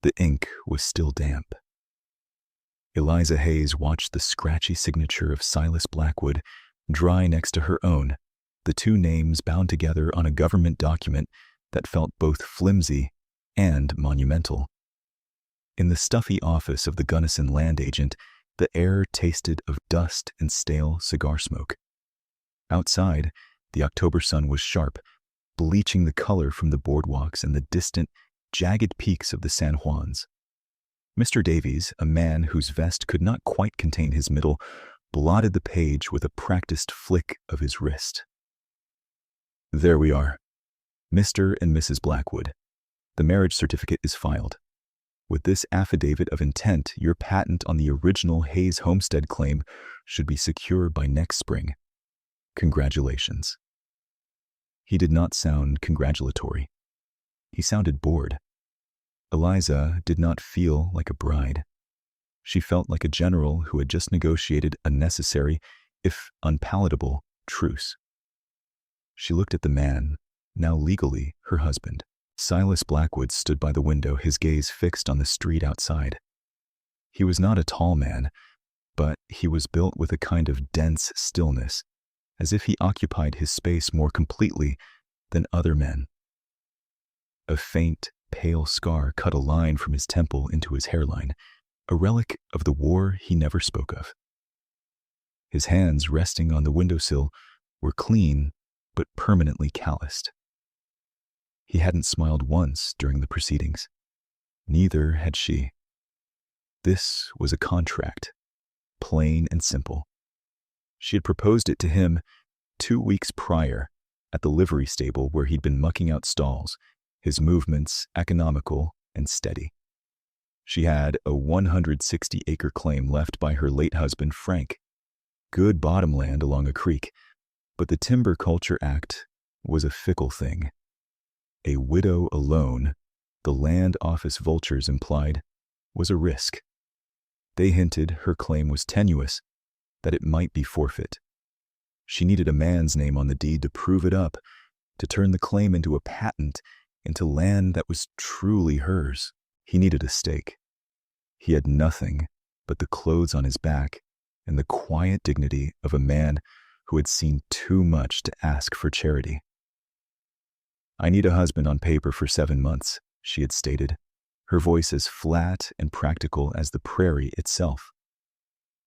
The ink was still damp. Eliza Hayes watched the scratchy signature of Silas Blackwood dry next to her own, the two names bound together on a government document that felt both flimsy and monumental. In the stuffy office of the Gunnison land agent, the air tasted of dust and stale cigar smoke. Outside, the October sun was sharp, bleaching the color from the boardwalks and the distant, jagged peaks of the San Juans. Mr. Davies, a man whose vest could not quite contain his middle, blotted the page with a practiced flick of his wrist. There we are. Mr. and Mrs. Blackwood. The marriage certificate is filed. With this affidavit of intent, your patent on the original Hayes homestead claim should be secure by next spring. Congratulations. He did not sound congratulatory. He sounded bored. Eliza did not feel like a bride. She felt like a general who had just negotiated a necessary, if unpalatable, truce. She looked at the man, now legally her husband. Silas Blackwood stood by the window, his gaze fixed on the street outside. He was not a tall man, but he was built with a kind of dense stillness, as if he occupied his space more completely than other men. A faint, pale scar cut a line from his temple into his hairline, a relic of the war he never spoke of. His hands, resting on the windowsill, were clean but permanently calloused. He hadn't smiled once during the proceedings. Neither had she. This was a contract, plain and simple. She had proposed it to him 2 weeks prior at the livery stable where he'd been mucking out stalls, his movements economical and steady. She had a 160-acre claim left by her late husband, Frank. Good bottomland along a creek, but the Timber Culture Act was a fickle thing. A widow alone, the land office vultures implied, was a risk. They hinted her claim was tenuous, that it might be forfeit. She needed a man's name on the deed to prove it up, to turn the claim into a patent, into land that was truly hers. He needed a stake. He had nothing but the clothes on his back and the quiet dignity of a man who had seen too much to ask for charity. I need a husband on paper for 7 months, she had stated, her voice as flat and practical as the prairie itself.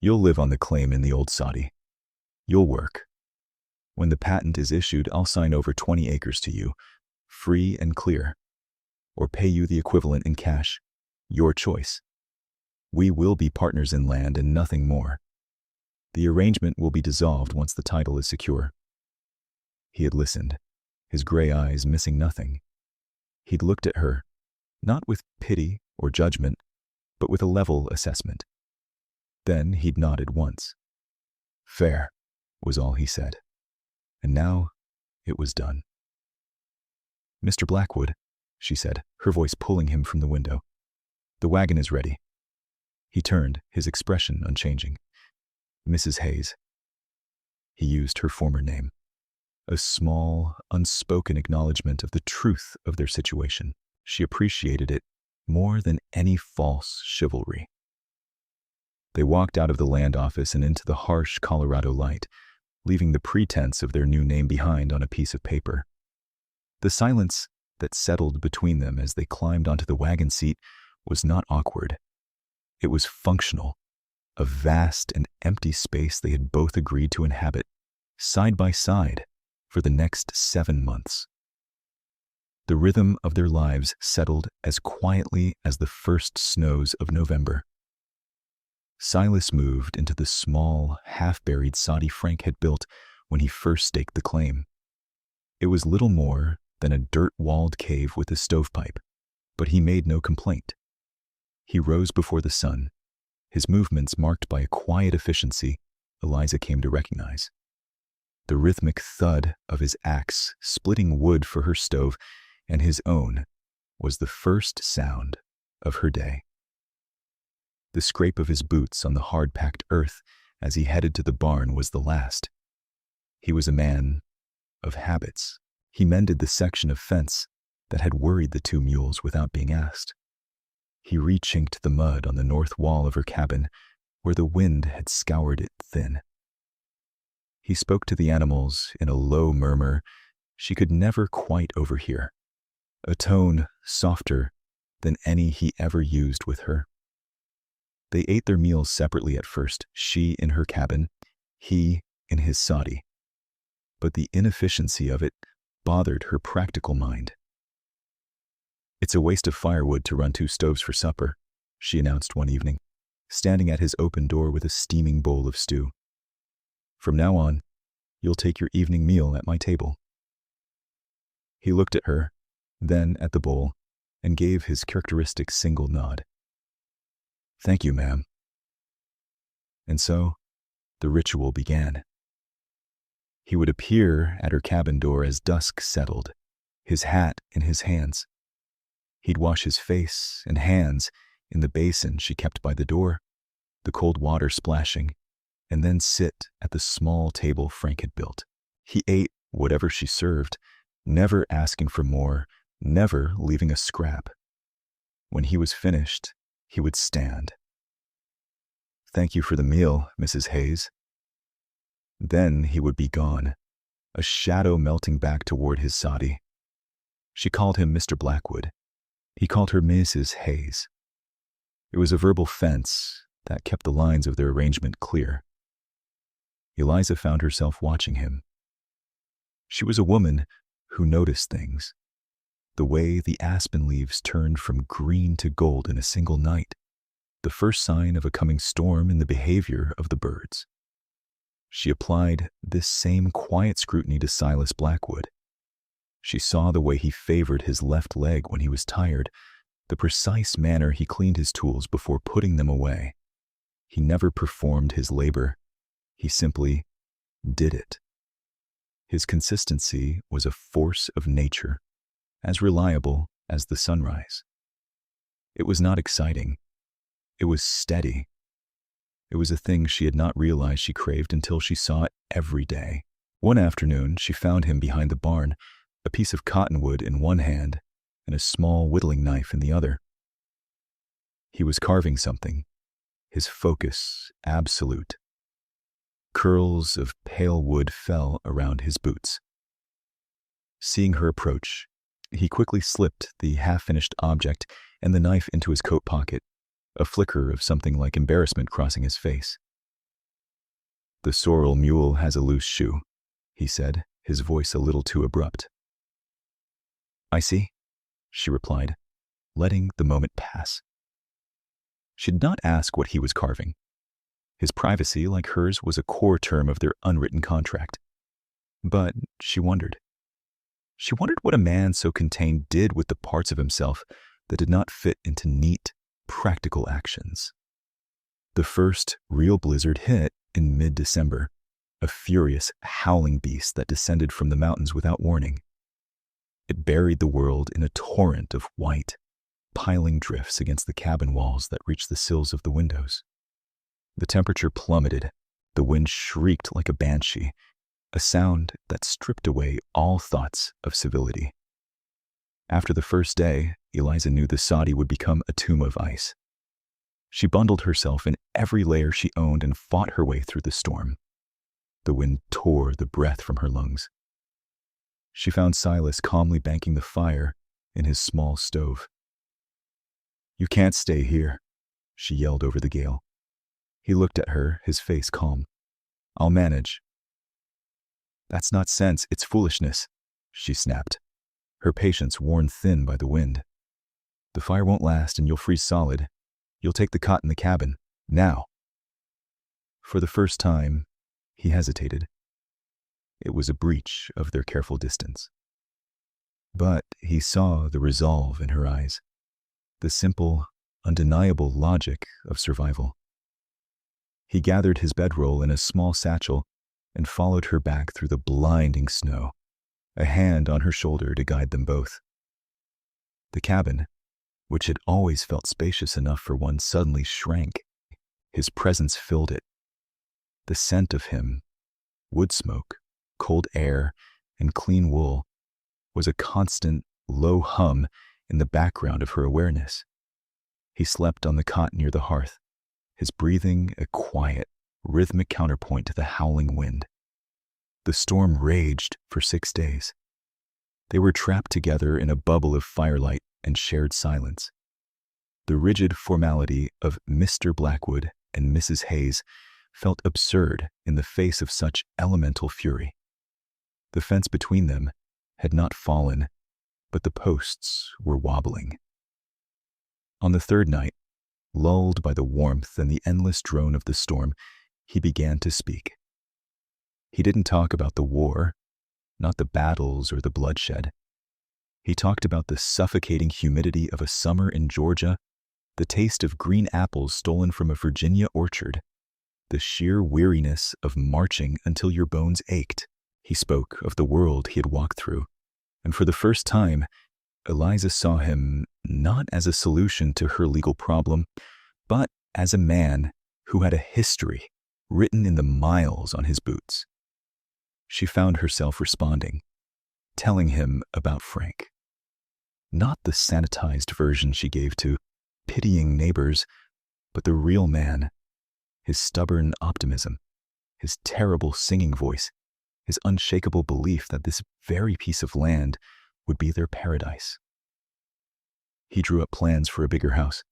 You'll live on the claim in the old soddy. You'll work. When the patent is issued, I'll sign over 20 acres to you, free and clear, or pay you the equivalent in cash. Your choice. We will be partners in land and nothing more. The arrangement will be dissolved once the title is secure. He had listened, his gray eyes missing nothing. He'd looked at her, not with pity or judgment, but with a level assessment. Then he'd nodded once. Fair, was all he said. And now it was done. Mr. Blackwood, she said, her voice pulling him from the window. The wagon is ready. He turned, his expression unchanging. Mrs. Hayes. He used her former name. A small, unspoken acknowledgement of the truth of their situation. She appreciated it more than any false chivalry. They walked out of the land office and into the harsh Colorado light, leaving the pretense of their new name behind on a piece of paper. The silence that settled between them as they climbed onto the wagon seat was not awkward. It was functional, a vast and empty space they had both agreed to inhabit, side by side, for the next 7 months. The rhythm of their lives settled as quietly as the first snows of November. Silas moved into the small, half-buried soddy Frank had built when he first staked the claim. It was little more than a dirt-walled cave with a stovepipe, but he made no complaint. He rose before the sun, his movements marked by a quiet efficiency Eliza came to recognize. The rhythmic thud of his axe splitting wood for her stove and his own was the first sound of her day. The scrape of his boots on the hard-packed earth as he headed to the barn was the last. He was a man of habits. He mended the section of fence that had worried the two mules without being asked. He re-chinked the mud on the north wall of her cabin, where the wind had scoured it thin. He spoke to the animals in a low murmur she could never quite overhear, a tone softer than any he ever used with her. They ate their meals separately at first, she in her cabin, he in his soddy. But the inefficiency of it bothered her practical mind. "It's a waste of firewood to run 2 stoves for supper," she announced one evening, standing at his open door with a steaming bowl of stew. "From now on, you'll take your evening meal at my table." He looked at her, then at the bowl, and gave his characteristic single nod. "Thank you, ma'am." And so, the ritual began. He would appear at her cabin door as dusk settled, his hat in his hands. He'd wash his face and hands in the basin she kept by the door, the cold water splashing, and then sit at the small table Frank had built. He ate whatever she served, never asking for more, never leaving a scrap. When he was finished, he would stand. "Thank you for the meal, Mrs. Hayes." Then he would be gone, a shadow melting back toward his soddy. She called him Mr. Blackwood. He called her Mrs. Hayes. It was a verbal fence that kept the lines of their arrangement clear. Eliza found herself watching him. She was a woman who noticed things. The way the aspen leaves turned from green to gold in a single night, the first sign of a coming storm in the behavior of the birds. She applied this same quiet scrutiny to Silas Blackwood. She saw the way he favored his left leg when he was tired, the precise manner he cleaned his tools before putting them away. He never performed his labor. He simply did it. His consistency was a force of nature, as reliable as the sunrise. It was not exciting. It was steady. It was a thing she had not realized she craved until she saw it every day. One afternoon, she found him behind the barn, a piece of cottonwood in one hand and a small whittling knife in the other. He was carving something, his focus absolute. Curls of pale wood fell around his boots. Seeing her approach, he quickly slipped the half-finished object and the knife into his coat pocket, a flicker of something like embarrassment crossing his face. "The sorrel mule has a loose shoe," he said, his voice a little too abrupt. "I see," she replied, letting the moment pass. She did not ask what he was carving. His privacy, like hers, was a core term of their unwritten contract. But she wondered. She wondered what a man so contained did with the parts of himself that did not fit into neat, practical actions. The first real blizzard hit in mid-December, a furious, howling beast that descended from the mountains without warning. It buried the world in a torrent of white, piling drifts against the cabin walls that reached the sills of the windows. The temperature plummeted, the wind shrieked like a banshee, a sound that stripped away all thoughts of civility. After the first day, Eliza knew the soddy would become a tomb of ice. She bundled herself in every layer she owned and fought her way through the storm. The wind tore the breath from her lungs. She found Silas calmly banking the fire in his small stove. "You can't stay here," she yelled over the gale. He looked at her, his face calm. "I'll manage." "That's not sense, it's foolishness," she snapped, her patience worn thin by the wind. "The fire won't last and you'll freeze solid. You'll take the cot in the cabin, now." For the first time, he hesitated. It was a breach of their careful distance. But he saw the resolve in her eyes, the simple, undeniable logic of survival. He gathered his bedroll in a small satchel and followed her back through the blinding snow, a hand on her shoulder to guide them both. The cabin, which had always felt spacious enough for one, suddenly shrank. His presence filled it. The scent of him, wood smoke, cold air, and clean wool, was a constant, low hum in the background of her awareness. He slept on the cot near the hearth, his breathing a quiet, rhythmic counterpoint to the howling wind. The storm raged for 6 days. They were trapped together in a bubble of firelight and shared silence. The rigid formality of Mr. Blackwood and Mrs. Hayes felt absurd in the face of such elemental fury. The fence between them had not fallen, but the posts were wobbling. On the third night, lulled by the warmth and the endless drone of the storm, he began to speak. He didn't talk about the war, not the battles or the bloodshed. He talked about the suffocating humidity of a summer in Georgia, the taste of green apples stolen from a Virginia orchard, the sheer weariness of marching until your bones ached. He spoke of the world he had walked through, and for the first time, Eliza saw him not as a solution to her legal problem, but as a man who had a history written in the miles on his boots. She found herself responding, telling him about Frank. Not the sanitized version she gave to pitying neighbors, but the real man, his stubborn optimism, his terrible singing voice, his unshakable belief that this very piece of land would be their paradise. He drew up plans for a bigger house,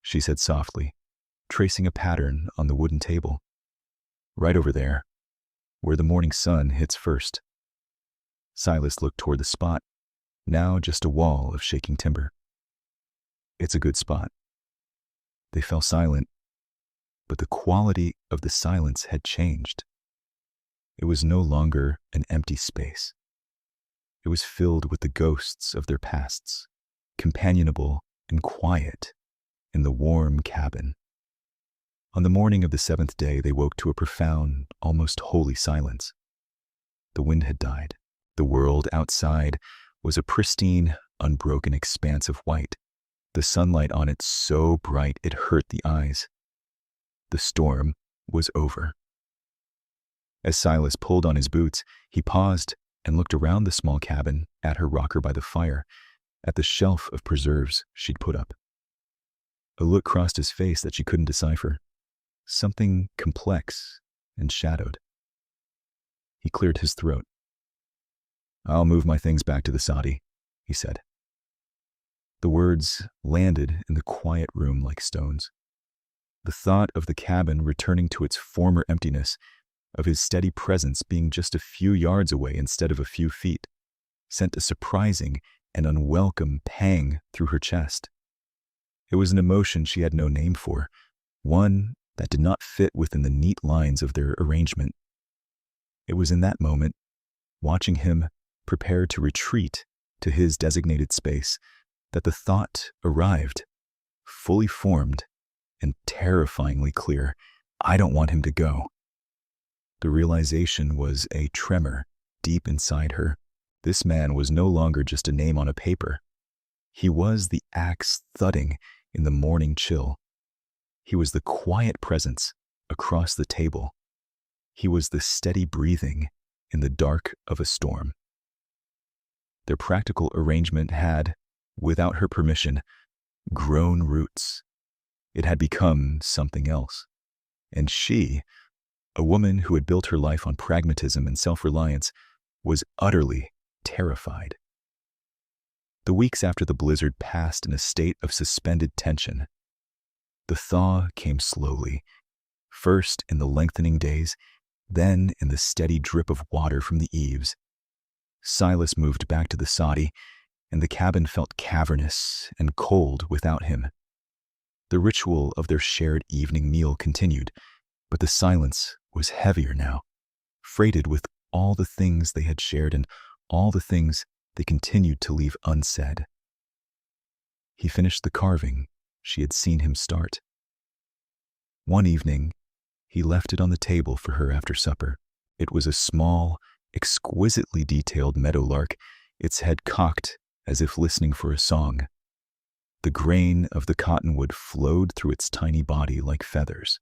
she said softly, tracing a pattern on the wooden table. Right over there, where the morning sun hits first. Silas looked toward the spot, now just a wall of shaking timber. It's a good spot. They fell silent, but the quality of the silence had changed. It was no longer an empty space. It was filled with the ghosts of their pasts, companionable and quiet in the warm cabin. On the morning of the 7th day, they woke to a profound, almost holy silence. The wind had died. The world outside was a pristine, unbroken expanse of white, the sunlight on it so bright it hurt the eyes. The storm was over. As Silas pulled on his boots, he paused and looked around the small cabin, at her rocker by the fire, at the shelf of preserves she'd put up. A look crossed his face that she couldn't decipher, something complex and shadowed. He cleared his throat. "I'll move my things back to the soddy," he said. The words landed in the quiet room like stones. The thought of the cabin returning to its former emptiness, of his steady presence being just a few yards away instead of a few feet, sent a surprising and unwelcome pang through her chest. It was an emotion she had no name for, one that did not fit within the neat lines of their arrangement. It was in that moment, watching him prepare to retreat to his designated space, that the thought arrived, fully formed and terrifyingly clear. I don't want him to go. The realization was a tremor deep inside her. This man was no longer just a name on a paper. He was the axe thudding in the morning chill. He was the quiet presence across the table. He was the steady breathing in the dark of a storm. Their practical arrangement had, without her permission, grown roots. It had become something else. And she, a woman who had built her life on pragmatism and self-reliance, was utterly terrified. The weeks after the blizzard passed in a state of suspended tension. The thaw came slowly, first in the lengthening days, then in the steady drip of water from the eaves. Silas moved back to the soddy, and the cabin felt cavernous and cold without him. The ritual of their shared evening meal continued, but the silence was heavier now, freighted with all the things they had shared and all the things they continued to leave unsaid. He finished the carving she had seen him start. One evening, he left it on the table for her after supper. It was a small, exquisitely detailed meadowlark, its head cocked as if listening for a song. The grain of the cottonwood flowed through its tiny body like feathers.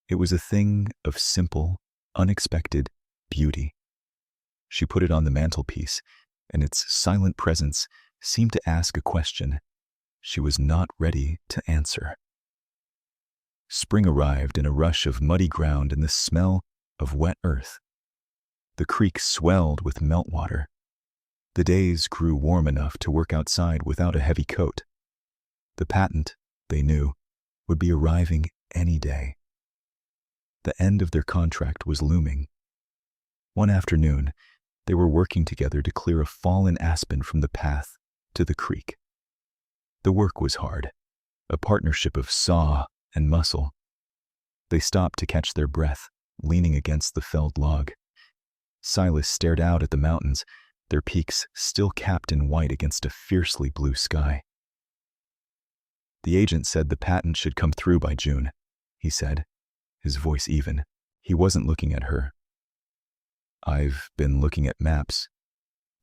It was a thing of simple, unexpected beauty. She put it on the mantelpiece, and its silent presence seemed to ask a question. she was not ready to answer. Spring arrived in a rush of muddy ground and the smell of wet earth. The creek swelled with meltwater. The days grew warm enough to work outside without a heavy coat. The patent, they knew, would be arriving any day. The end of their contract was looming. One afternoon, they were working together to clear a fallen aspen from the path to the creek. The work was hard, a partnership of saw and muscle. They stopped to catch their breath, leaning against the felled log. Silas stared out at the mountains, their peaks still capped in white against a fiercely blue sky. "The agent said the patent should come through by June," he said, his voice even. He wasn't looking at her. "I've been looking at maps,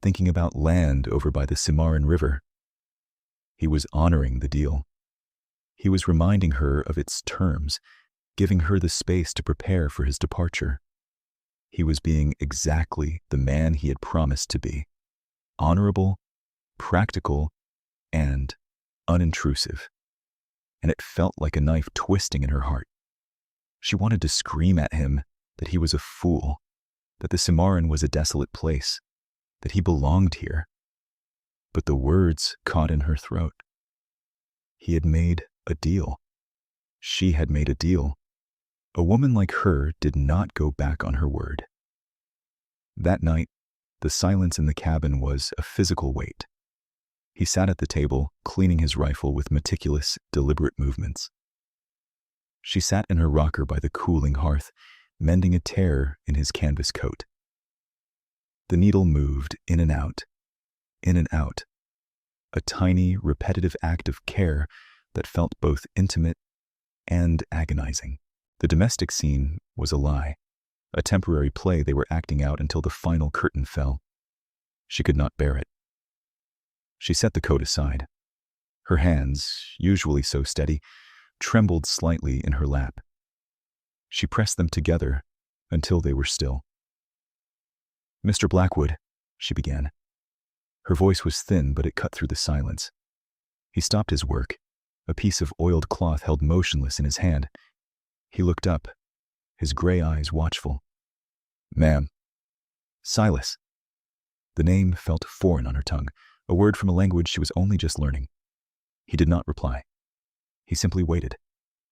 thinking about land over by the Cimarron River." He was honoring the deal. He was reminding her of its terms, giving her the space to prepare for his departure. He was being exactly the man he had promised to be: honorable, practical, and unintrusive. And it felt like a knife twisting in her heart. She wanted to scream at him that he was a fool, that the Cimarron was a desolate place, that he belonged here. But the words caught in her throat. He had made a deal. She had made a deal. A woman like her did not go back on her word. That night, the silence in the cabin was a physical weight. He sat at the table, cleaning his rifle with meticulous, deliberate movements. She sat in her rocker by the cooling hearth, mending a tear in his canvas coat. The needle moved in and out, a tiny, repetitive act of care that felt both intimate and agonizing. The domestic scene was a lie, a temporary play they were acting out until the final curtain fell. She could not bear it. She set the coat aside. Her hands, usually so steady, trembled slightly in her lap. She pressed them together until they were still. "Mr. Blackwood," she began. Her voice was thin, but it cut through the silence. He stopped his work, a piece of oiled cloth held motionless in his hand. He looked up, his gray eyes watchful. "Ma'am." "Silas." The name felt foreign on her tongue, a word from a language she was only just learning. He did not reply. He simply waited,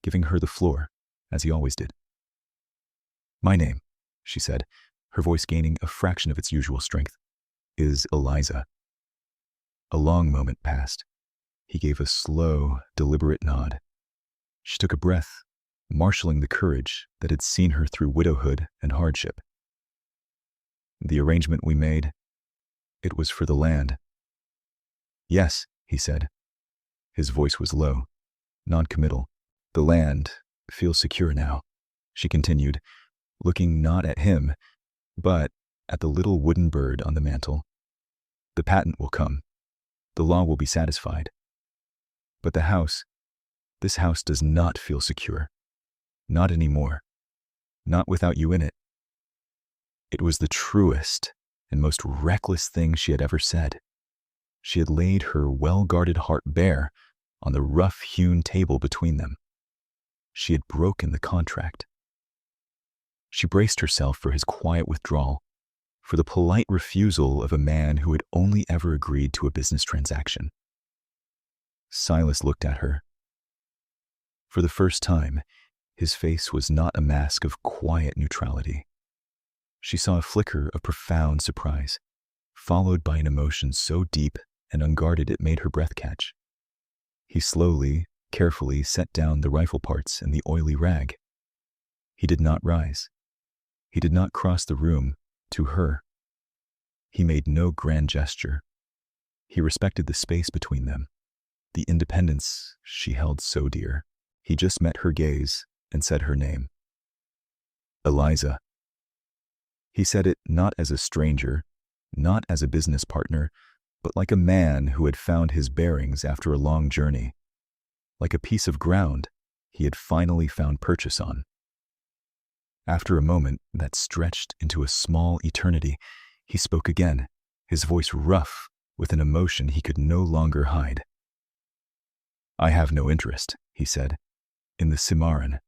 giving her the floor, as he always did. "My name," she said, her voice gaining a fraction of its usual strength, "is Eliza." A long moment passed. He gave a slow, deliberate nod. She took a breath, marshaling the courage that had seen her through widowhood and hardship. "The arrangement we made, it was for the land." "Yes," he said. His voice was low, non-committal. "The land feels secure now," she continued, looking not at him, but at the little wooden bird on the mantel. "The patent will come. The law will be satisfied. But the house, this house does not feel secure. Not anymore. Not without you in it." It was the truest and most reckless thing she had ever said. She had laid her well-guarded heart bare on the rough-hewn table between them. She had broken the contract. She braced herself for his quiet withdrawal, for the polite refusal of a man who had only ever agreed to a business transaction. Silas looked at her. For the first time, his face was not a mask of quiet neutrality. She saw a flicker of profound surprise, followed by an emotion so deep and unguarded it made her breath catch. He slowly, carefully set down the rifle parts and the oily rag. He did not rise. He did not cross the room to her. He made no grand gesture. He respected the space between them, the independence she held so dear. He just met her gaze and said her name. "Eliza." He said it not as a stranger, not as a business partner, but like a man who had found his bearings after a long journey, like a piece of ground he had finally found purchase on. After a moment that stretched into a small eternity, he spoke again, his voice rough with an emotion he could no longer hide. I have no interest, he said. In the Cimarron,